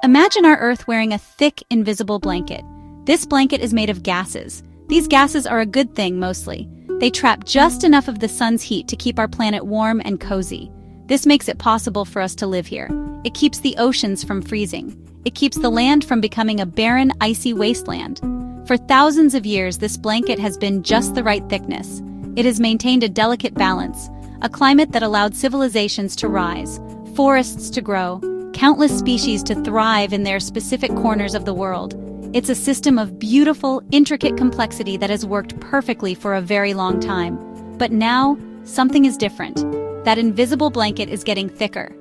Imagine our Earth wearing a thick, invisible blanket. This blanket is made of gases. These gases are a good thing, mostly. They trap just enough of the sun's heat to keep our planet warm and cozy. This makes it possible for us to live here. It keeps the oceans from freezing. It keeps the land from becoming a barren, icy wasteland. For thousands of years, this blanket has been just the right thickness. It has maintained a delicate balance, a climate that allowed civilizations to rise, forests to grow, countless species to thrive in their specific corners of the world. It's a system of beautiful, intricate complexity that has worked perfectly for a very long time. But now, something is different. That invisible blanket is getting thicker.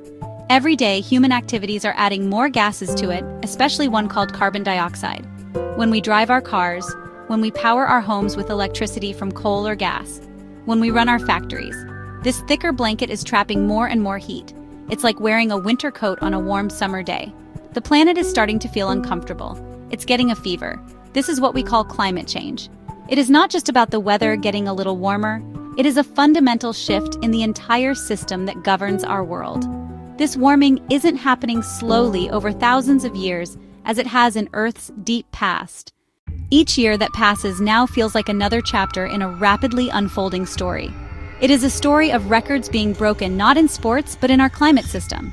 Every day, human activities are adding more gases to it, especially one called carbon dioxide. When we drive our cars, when we power our homes with electricity from coal or gas, when we run our factories, this thicker blanket is trapping more and more heat. It's like wearing a winter coat on a warm summer day. The planet is starting to feel uncomfortable. It's getting a fever. This is what we call climate change. It is not just about the weather getting a little warmer. It is a fundamental shift in the entire system that governs our world. This warming isn't happening slowly over thousands of years, as it has in Earth's deep past. Each year that passes now feels like another chapter in a rapidly unfolding story. It is a story of records being broken not in sports, but in our climate system.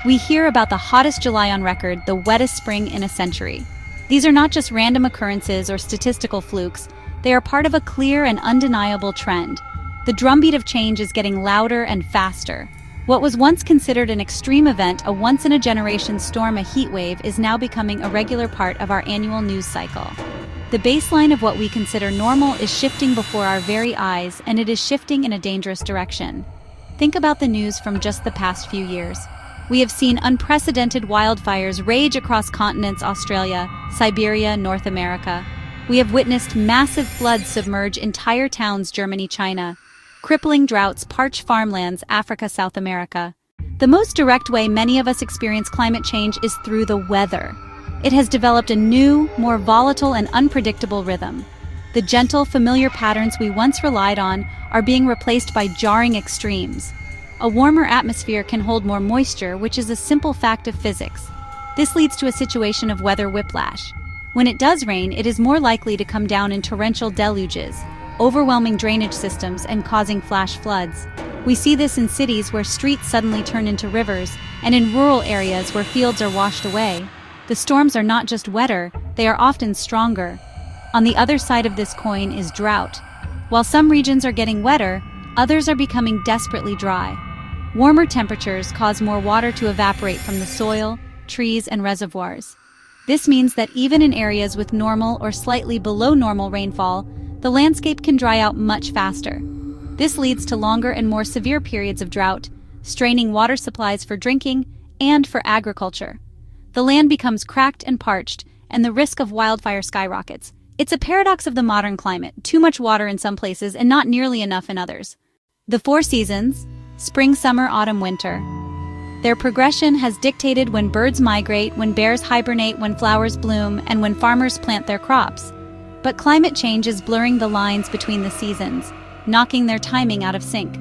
We hear about the hottest July on record, the wettest spring in a century. These are not just random occurrences or statistical flukes. They are part of a clear and undeniable trend. The drumbeat of change is getting louder and faster. What was once considered an extreme event, a once-in-a-generation storm, a heat wave, is now becoming a regular part of our annual news cycle. The baseline of what we consider normal is shifting before our very eyes, and it is shifting in a dangerous direction. Think about the news from just the past few years. We have seen unprecedented wildfires rage across continents: Australia, Siberia, North America. We have witnessed massive floods submerge entire towns: Germany, China. Crippling droughts parch farmlands: Africa, South America. The most direct way many of us experience climate change is through the weather. It has developed a new, more volatile and unpredictable rhythm. The gentle, familiar patterns we once relied on are being replaced by jarring extremes. A warmer atmosphere can hold more moisture, which is a simple fact of physics. This leads to a situation of weather whiplash. When it does rain, it is more likely to come down in torrential deluges, overwhelming drainage systems and causing flash floods. We see this in cities where streets suddenly turn into rivers, and in rural areas where fields are washed away. The storms are not just wetter, they are often stronger. On the other side of this coin is drought. While some regions are getting wetter, others are becoming desperately dry. Warmer temperatures cause more water to evaporate from the soil, trees, and reservoirs. This means that even in areas with normal or slightly below normal rainfall, the landscape can dry out much faster. This leads to longer and more severe periods of drought, straining water supplies for drinking and for agriculture. The land becomes cracked and parched, and the risk of wildfire skyrockets. It's a paradox of the modern climate: too much water in some places and not nearly enough in others. The 4 seasons, spring, summer, autumn, winter. Their progression has dictated when birds migrate, when bears hibernate, when flowers bloom, and when farmers plant their crops. But climate change is blurring the lines between the seasons, knocking their timing out of sync.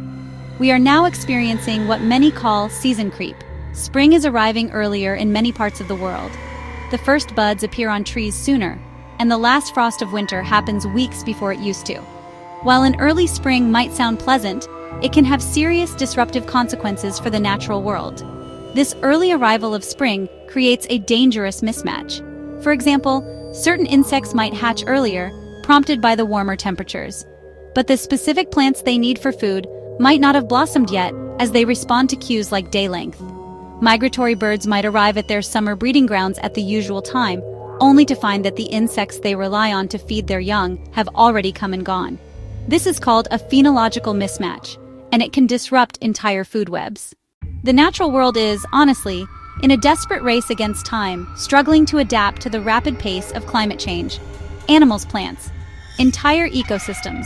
We are now experiencing what many call season creep. Spring is arriving earlier in many parts of the world. The first buds appear on trees sooner, and the last frost of winter happens weeks before it used to. While an early spring might sound pleasant, it can have serious disruptive consequences for the natural world. This early arrival of spring creates a dangerous mismatch. For example, certain insects might hatch earlier, prompted by the warmer temperatures. But the specific plants they need for food might not have blossomed yet, as they respond to cues like day length. Migratory birds might arrive at their summer breeding grounds at the usual time, only to find that the insects they rely on to feed their young have already come and gone. This is called a phenological mismatch, and it can disrupt entire food webs. The natural world is, honestly, in a desperate race against time, struggling to adapt to the rapid pace of climate change. Animals, plants, entire ecosystems.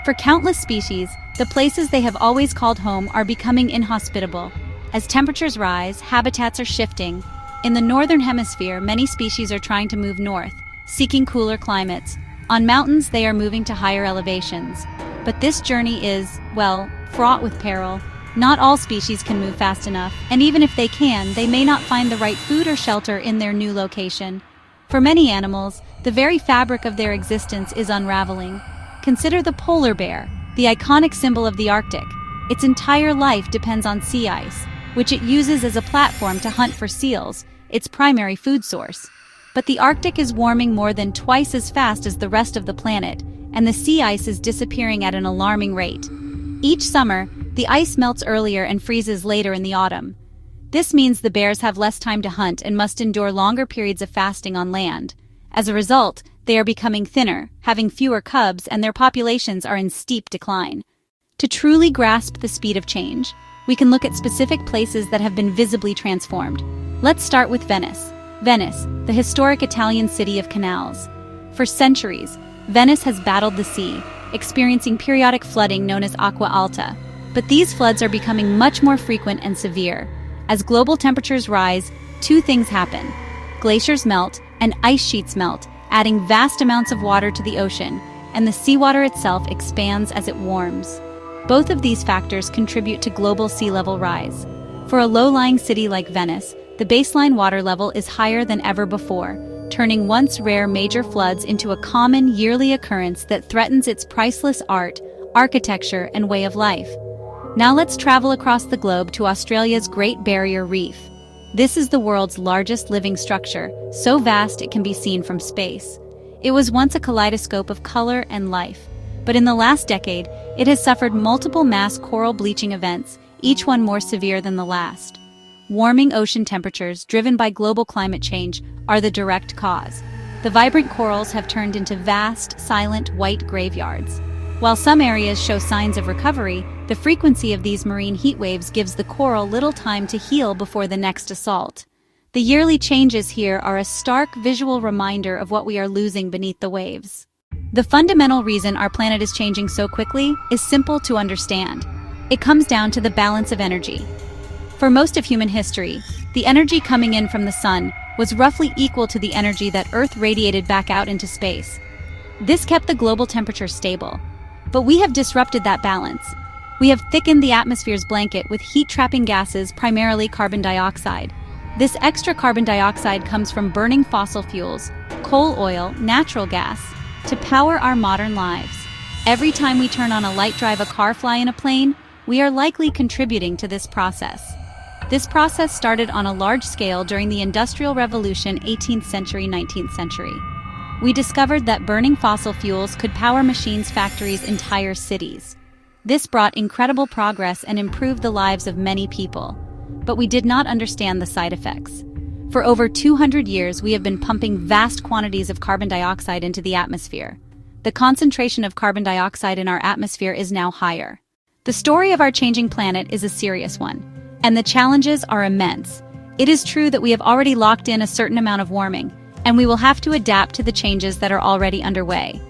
For countless species, the places they have always called home are becoming inhospitable. As temperatures rise, habitats are shifting. In the northern hemisphere, many species are trying to move north, seeking cooler climates. On mountains, they are moving to higher elevations. But this journey is, well, fraught with peril. Not all species can move fast enough, and even if they can, they may not find the right food or shelter in their new location. For many animals, the very fabric of their existence is unraveling. Consider the polar bear, the iconic symbol of the Arctic. Its entire life depends on sea ice, which it uses as a platform to hunt for seals, its primary food source. But the Arctic is warming more than twice as fast as the rest of the planet, and the sea ice is disappearing at an alarming rate. Each summer, the ice melts earlier and freezes later in the autumn. This means the bears have less time to hunt and must endure longer periods of fasting on land. As a result, they are becoming thinner, having fewer cubs, and their populations are in steep decline. To truly grasp the speed of change, we can look at specific places that have been visibly transformed. Let's start with Venice. Venice, the historic Italian city of canals. For centuries, Venice has battled the sea, experiencing periodic flooding known as acqua alta. But these floods are becoming much more frequent and severe. As global temperatures rise, two things happen. Glaciers melt and ice sheets melt, adding vast amounts of water to the ocean, and the seawater itself expands as it warms. Both of these factors contribute to global sea level rise. For a low-lying city like Venice, the baseline water level is higher than ever before, turning once rare major floods into a common yearly occurrence that threatens its priceless art, architecture, and way of life. Now let's travel across the globe to Australia's Great Barrier Reef. This is the world's largest living structure, so vast it can be seen from space. It was once a kaleidoscope of color and life, but in the last decade, it has suffered multiple mass coral bleaching events, each one more severe than the last. Warming ocean temperatures, driven by global climate change, are the direct cause. The vibrant corals have turned into vast, silent, white graveyards. While some areas show signs of recovery, the frequency of these marine heat waves gives the coral little time to heal before the next assault. The yearly changes here are a stark visual reminder of what we are losing beneath the waves. The fundamental reason our planet is changing so quickly is simple to understand. It comes down to the balance of energy. For most of human history, the energy coming in from the sun was roughly equal to the energy that Earth radiated back out into space. This kept the global temperature stable. But we have disrupted that balance. We have thickened the atmosphere's blanket with heat-trapping gases, primarily carbon dioxide. This extra carbon dioxide comes from burning fossil fuels, coal, oil, natural gas, to power our modern lives. Every time we turn on a light, drive a car, fly in a plane, we are likely contributing to this process. This process started on a large scale during the Industrial Revolution, 18th century, 19th century. We discovered that burning fossil fuels could power machines, factories, entire cities. This brought incredible progress and improved the lives of many people. But we did not understand the side effects. For over 200 years, we have been pumping vast quantities of carbon dioxide into the atmosphere. The concentration of carbon dioxide in our atmosphere is now higher. The story of our changing planet is a serious one, and the challenges are immense. It is true that we have already locked in a certain amount of warming, and we will have to adapt to the changes that are already underway.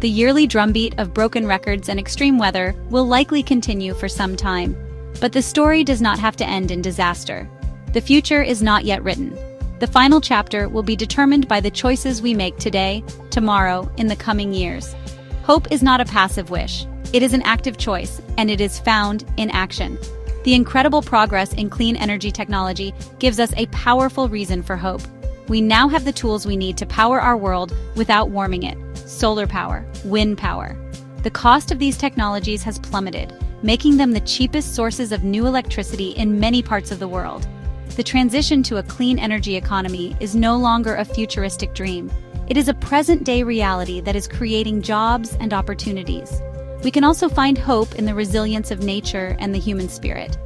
The yearly drumbeat of broken records and extreme weather will likely continue for some time. But the story does not have to end in disaster. The future is not yet written. The final chapter will be determined by the choices we make today, tomorrow, in the coming years. Hope is not a passive wish. It is an active choice, and it is found in action. The incredible progress in clean energy technology gives us a powerful reason for hope. We now have the tools we need to power our world without warming it. Solar power, wind power. The cost of these technologies has plummeted, making them the cheapest sources of new electricity in many parts of the world. The transition to a clean energy economy is no longer a futuristic dream. It is a present-day reality that is creating jobs and opportunities. We can also find hope in the resilience of nature and the human spirit.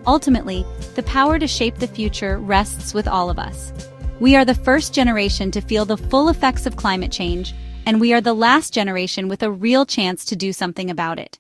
Ultimately, the power to shape the future rests with all of us. We are the first generation to feel the full effects of climate change, and we are the last generation with a real chance to do something about it.